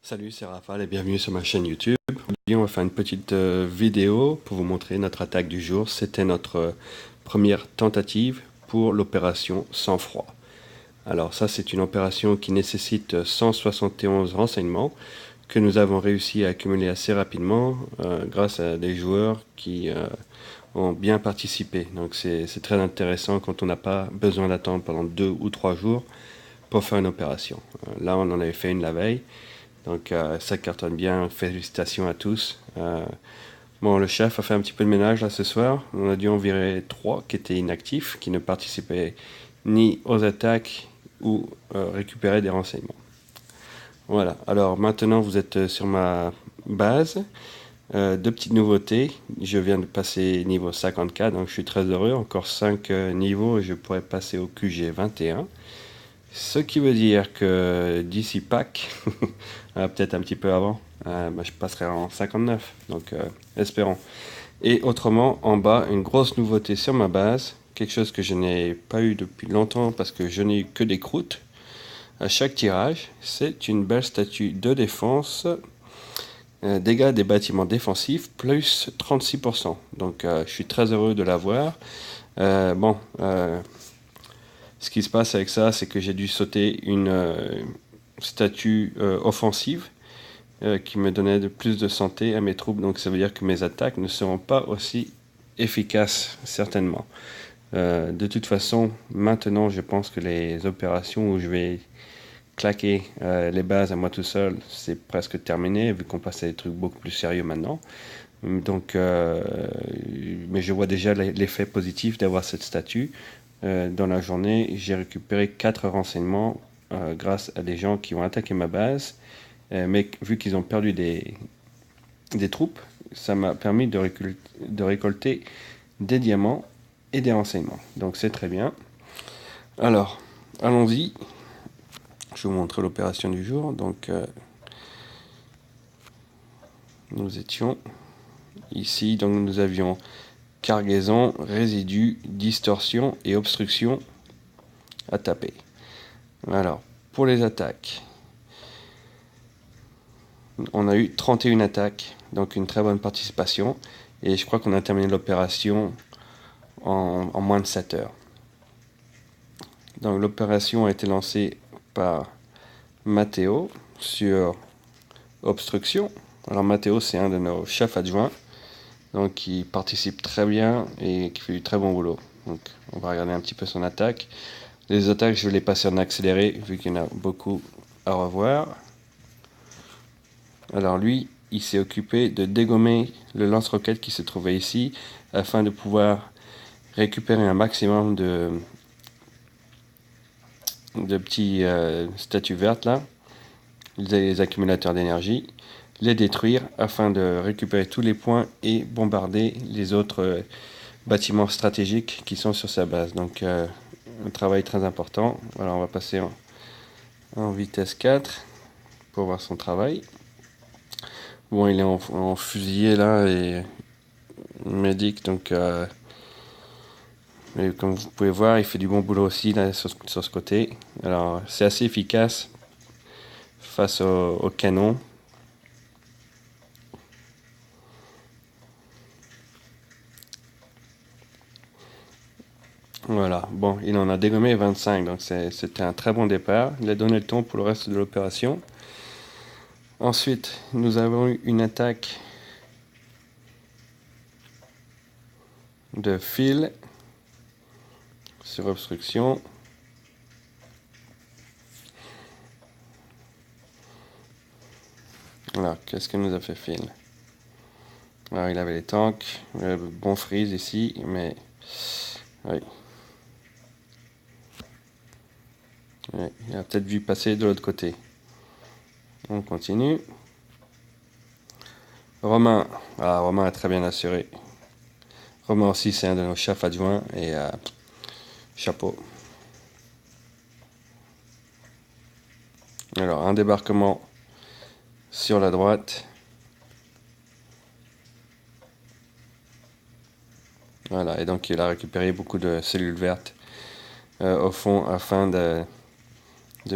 Salut, c'est Raphaël et bienvenue sur ma chaîne YouTube. Aujourd'hui, on va faire une petite vidéo pour vous montrer notre attaque du jour. C'était notre première tentative pour l'opération Sang Froid. Alors ça, c'est une opération qui nécessite 171 renseignements que nous avons réussi à accumuler assez rapidement grâce à des joueurs qui ont bien participé. Donc c'est très intéressant quand on n'a pas besoin d'attendre pendant 2 ou 3 jours pour faire une opération. Là, on en avait fait une la veille. Donc ça cartonne bien, félicitations à tous. Bon, le chef a fait un petit peu de ménage là ce soir. On a dû en virer 3 qui étaient inactifs, qui ne participaient ni aux attaques ou récupéraient des renseignements. Voilà, alors maintenant vous êtes sur ma base. Deux petites nouveautés. Je viens de passer niveau 54, donc je suis très heureux. Encore 5 niveaux et je pourrais passer au QG 21. Ce qui veut dire que d'ici Pâques, peut-être un petit peu avant, je passerai en 59, donc espérons. Et autrement, en bas, une grosse nouveauté sur ma base, quelque chose que je n'ai pas eu depuis longtemps parce que je n'ai eu que des croûtes. À chaque tirage, c'est une belle statue de défense, dégâts des bâtiments défensifs, plus 36%. Donc je suis très heureux de l'avoir. Ce qui se passe avec ça, c'est que j'ai dû sauter une statue offensive qui me donnait plus de santé à mes troupes. Donc ça veut dire que mes attaques ne seront pas aussi efficaces, certainement. De toute façon, maintenant, je pense que les opérations où je vais claquer les bases à moi tout seul, c'est presque terminé, vu qu'on passe à des trucs beaucoup plus sérieux maintenant. Donc, mais je vois déjà l'effet positif d'avoir cette statue. Dans la journée, j'ai récupéré 4 renseignements grâce à des gens qui ont attaqué ma base. Mais vu qu'ils ont perdu des troupes, ça m'a permis de récolter des diamants et des renseignements. Donc c'est très bien. Alors, allons-y. Je vais vous montrer l'opération du jour. Donc, nous étions ici. Donc, nous avions cargaison, résidus, distorsion et obstruction à taper. Alors, pour les attaques, on a eu 31 attaques, donc une très bonne participation. Et je crois qu'on a terminé l'opération en moins de 7 heures. Donc l'opération a été lancée par Matteo sur obstruction. Alors Matteo, c'est un de nos chefs adjoints, donc qui participe très bien et qui fait du très bon boulot. Donc on va regarder un petit peu son attaque. Les attaques, je vais les passer en accéléré vu qu'il y en a beaucoup à revoir. Alors lui, il s'est occupé de dégommer le lance-roquette qui se trouvait ici afin de pouvoir récupérer un maximum de petits statues vertes là, les accumulateurs d'énergie, les détruire afin de récupérer tous les points et bombarder les autres bâtiments stratégiques qui sont sur sa base. Donc un travail très important. Voilà, on va passer en vitesse 4 pour voir son travail. Bon, il est en fusillé là et médic, donc mais comme vous pouvez voir, il fait du bon boulot aussi là, sur ce côté. Alors c'est assez efficace face au canon. Voilà, bon, il en a dégommé 25, donc c'était un très bon départ. Il a donné le ton pour le reste de l'opération. Ensuite, nous avons eu une attaque de fil sur obstruction. Alors, qu'est-ce que nous a fait Phil? Alors, il avait les tanks, il avait bon freeze ici, mais oui. Ouais, il a peut-être vu passer de l'autre côté. On continue. Romain, Romain est très bien assuré. Romain aussi, c'est un de nos chefs adjoints et chapeau. Alors, un débarquement sur la droite. Voilà, et donc il a récupéré beaucoup de cellules vertes au fond afin de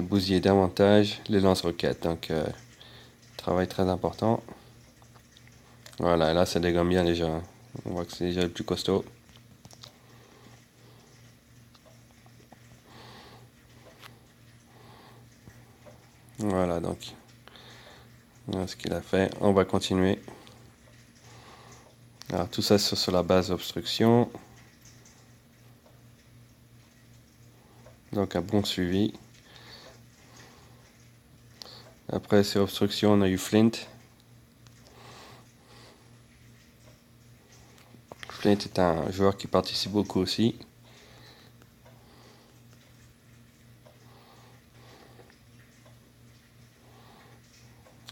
bousiller davantage les lance-roquettes. Donc Travail très important. Voilà, là ça dégomme bien déjà. On voit que c'est déjà le plus costaud. Voilà donc. Voilà ce qu'il a fait. On va continuer. Alors tout ça c'est sur la base d'obstruction. Donc un bon suivi. Après ces obstructions, on a eu Flint. Flint est un joueur qui participe beaucoup aussi.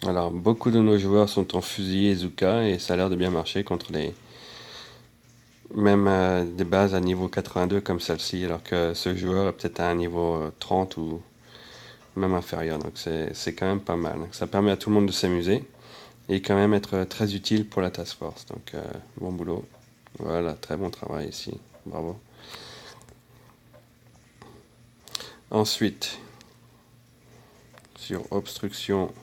Alors beaucoup de nos joueurs sont en fusil et Zuka et ça a l'air de bien marcher contre les même des bases à niveau 82 comme celle-ci, alors que ce joueur est peut-être à un niveau 30 ou même inférieur, donc c'est quand même pas mal. Donc, ça permet à tout le monde de s'amuser et quand même être très utile pour la task force, donc bon boulot. Voilà, très bon travail ici, bravo. Ensuite, sur obstruction,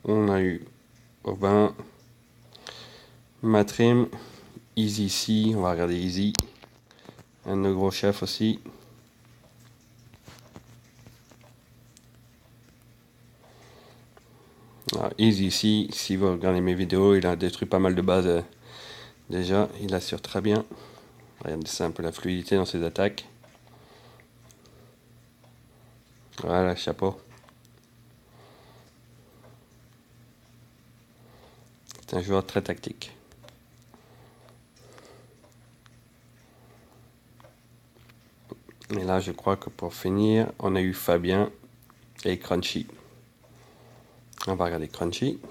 on a eu Aubin, Matrim, Easy C, on va regarder Easy, un de nos gros chefs aussi. Alors, Easy C, si vous regardez mes vidéos, il a détruit pas mal de bases déjà, il assure très bien. Regardez ça un peu la fluidité dans ses attaques. Voilà, chapeau. C'est un joueur très tactique. Et là, je crois que pour finir, on a eu Fabien et Crunchy. On va regarder Crunchy.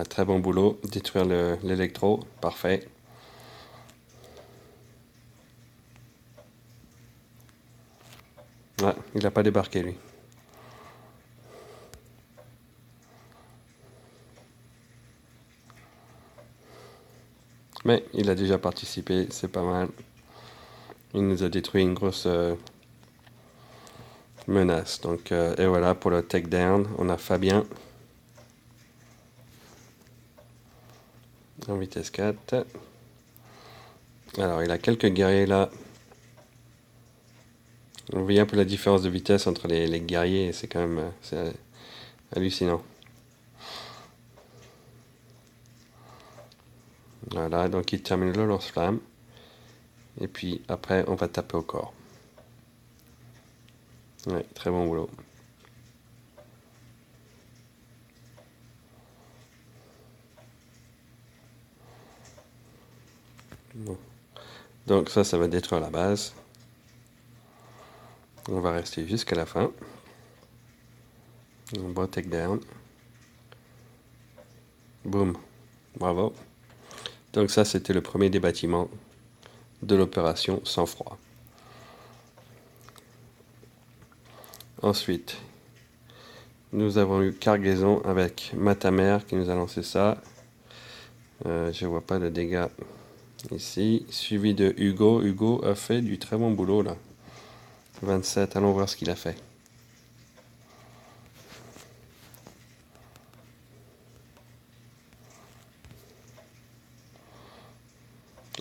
Très bon boulot, détruire l'électro, parfait. Ouais, il n'a pas débarqué lui. Mais il a déjà participé, c'est pas mal. Il nous a détruit une grosse menace. Donc, et voilà pour le takedown, on a Fabien. En vitesse 4. Alors, il a quelques guerriers là. On voit un peu la différence de vitesse entre les guerriers, c'est quand même c'est hallucinant. Voilà, donc il termine le lance-flamme. Et puis après, on va taper au corps. Ouais, très bon boulot. Bon. Donc ça va détruire la base. On va rester jusqu'à la fin. Un bon takedown. Boum. Bravo. Donc ça, c'était le premier des bâtiments de l'opération Sang-Froid. Ensuite, nous avons eu Cargaison avec Matamer qui nous a lancé ça. Je vois pas de dégâts ici. Suivi de Hugo. Hugo a fait du très bon boulot là. 27, allons voir ce qu'il a fait.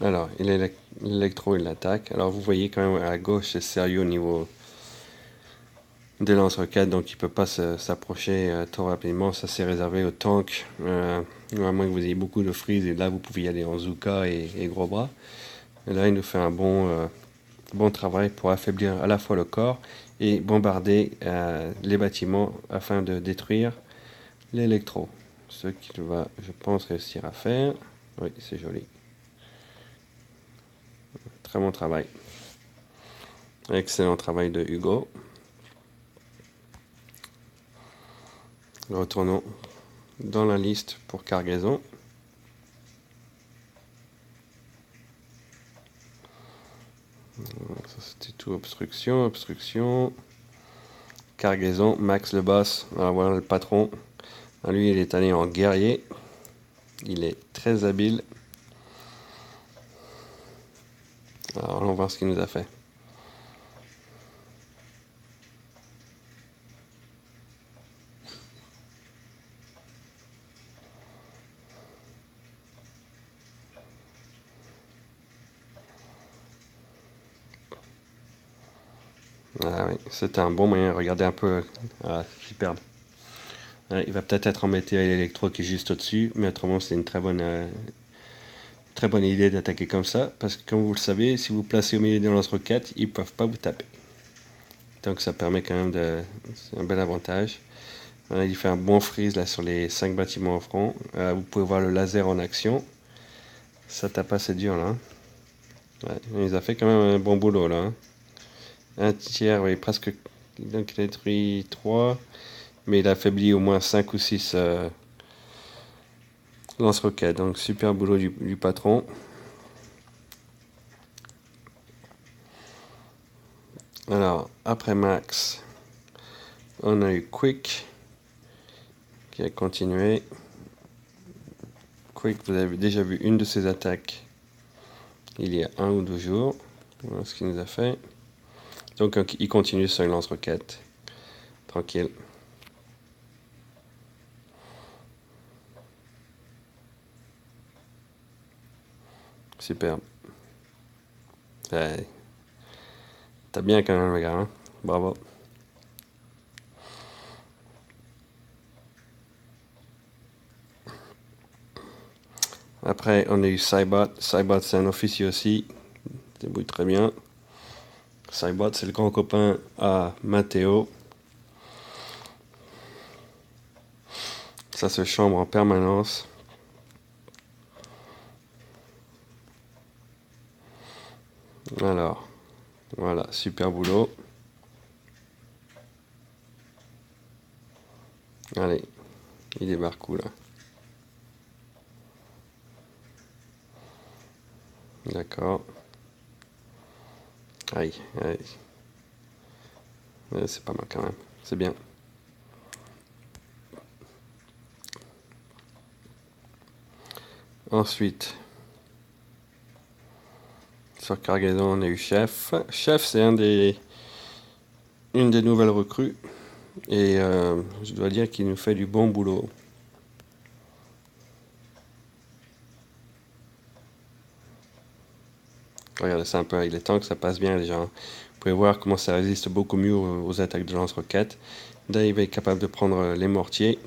Alors, l'électro, il l'attaque. Alors, vous voyez quand même à gauche, c'est sérieux au niveau des lance-roquettes, donc il ne peut pas s'approcher trop rapidement. Ça, c'est réservé aux tanks, à moins que vous ayez beaucoup de freeze, et là, vous pouvez y aller en Zuka et gros bras. Et là, il nous fait un bon travail pour affaiblir à la fois le corps et bombarder les bâtiments afin de détruire l'électro. Ce qu'il va, je pense, réussir à faire. Oui, c'est joli. Très bon travail. Excellent travail de Hugo. Retournons dans la liste pour Cargaison. Ça c'était tout obstruction. Cargaison, Max le boss. Alors voilà le patron. Lui il est allé en guerrier. Il est très habile. Alors, allons voir ce qu'il nous a fait. Ah oui, c'était un bon moyen. Regardez un peu. Ah, superbe. Il va peut-être être embêté à l'électro qui est juste au-dessus, mais autrement c'est une très bonne idée d'attaquer comme ça, parce que comme vous le savez, si vous placez au milieu des lance-roquettes, ils ne peuvent pas vous taper. Donc ça permet quand même de... C'est un bel avantage. Voilà, il fait un bon freeze là sur les 5 bâtiments au front. Vous pouvez voir le laser en action. Ça tape assez dur là. Ouais, il nous a fait quand même un bon boulot là. Un tiers, oui, presque. Donc il a détruit 3, mais il a affaibli au moins 5 ou 6 lance-roquettes. Donc super boulot du patron. Alors, après Max, on a eu Quick qui a continué. Quick, vous avez déjà vu une de ses attaques il y a 1 ou 2 jours. Voilà ce qu'il nous a fait. Donc, il continue sur une lance-roquette. Tranquille. Superbe. Ouais. T'as bien quand même, le gars. Hein? Bravo. Après, on a eu Cybot. Cybot, c'est un officier aussi. Il débrouille très bien. Cybot, c'est le grand copain à Matteo. Ça se chambre en permanence. Alors, voilà, super boulot. Allez, il débarque où là? D'accord. Aïe, aïe. Ouais, c'est pas mal quand même. C'est bien. Ensuite, sur Cargaison, on a eu Chef. Chef, c'est une des nouvelles recrues. Et je dois dire qu'il nous fait du bon boulot. Regardez ça un peu avec les tanks, ça passe bien déjà. Vous pouvez voir comment ça résiste beaucoup mieux aux attaques de lance-roquettes. Là, il va être capable de prendre les mortiers.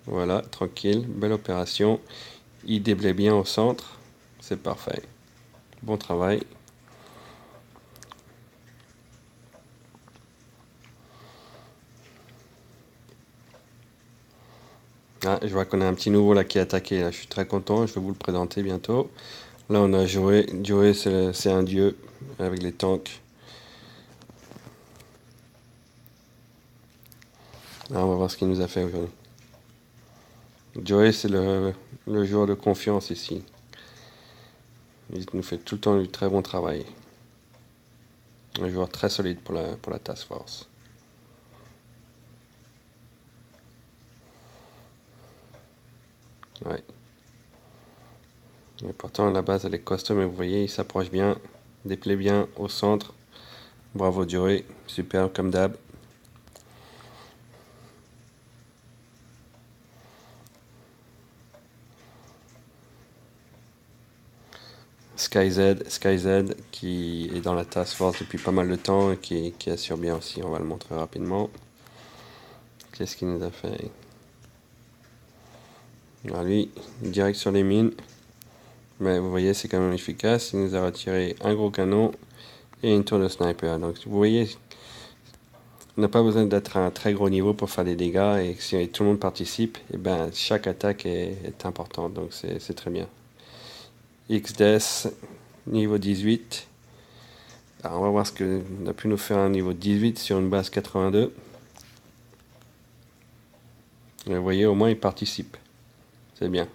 Voilà, tranquille, belle opération. Il déblaye bien au centre. C'est parfait. Bon travail. Ah, je vois qu'on a un petit nouveau là qui est attaqué. Là. Je suis très content, je vais vous le présenter bientôt. Là, on a Joey. Joey, c'est un dieu avec les tanks. Ah, on va voir ce qu'il nous a fait aujourd'hui. Joey, c'est le joueur de confiance ici. Il nous fait tout le temps du très bon travail. Un joueur très solide pour la Task Force. Ouais. Et pourtant, la base, elle est costaud, mais vous voyez, il s'approche bien, déplaît bien au centre. Bravo Joey, super comme d'hab. SkyZ qui est dans la Task Force depuis pas mal de temps et qui assure bien aussi, on va le montrer rapidement. Qu'est-ce qu'il nous a fait? Alors lui, direct sur les mines. Mais vous voyez, c'est quand même efficace. Il nous a retiré un gros canon et une tour de sniper. Donc vous voyez, on n'a pas besoin d'être à un très gros niveau pour faire des dégâts. Et si tout le monde participe, et ben, chaque attaque est importante. Donc c'est très bien. XDS, niveau 18. Alors on va voir ce qu'on a pu nous faire un niveau 18 sur une base 82. Et vous voyez, au moins il participe. C'est bien.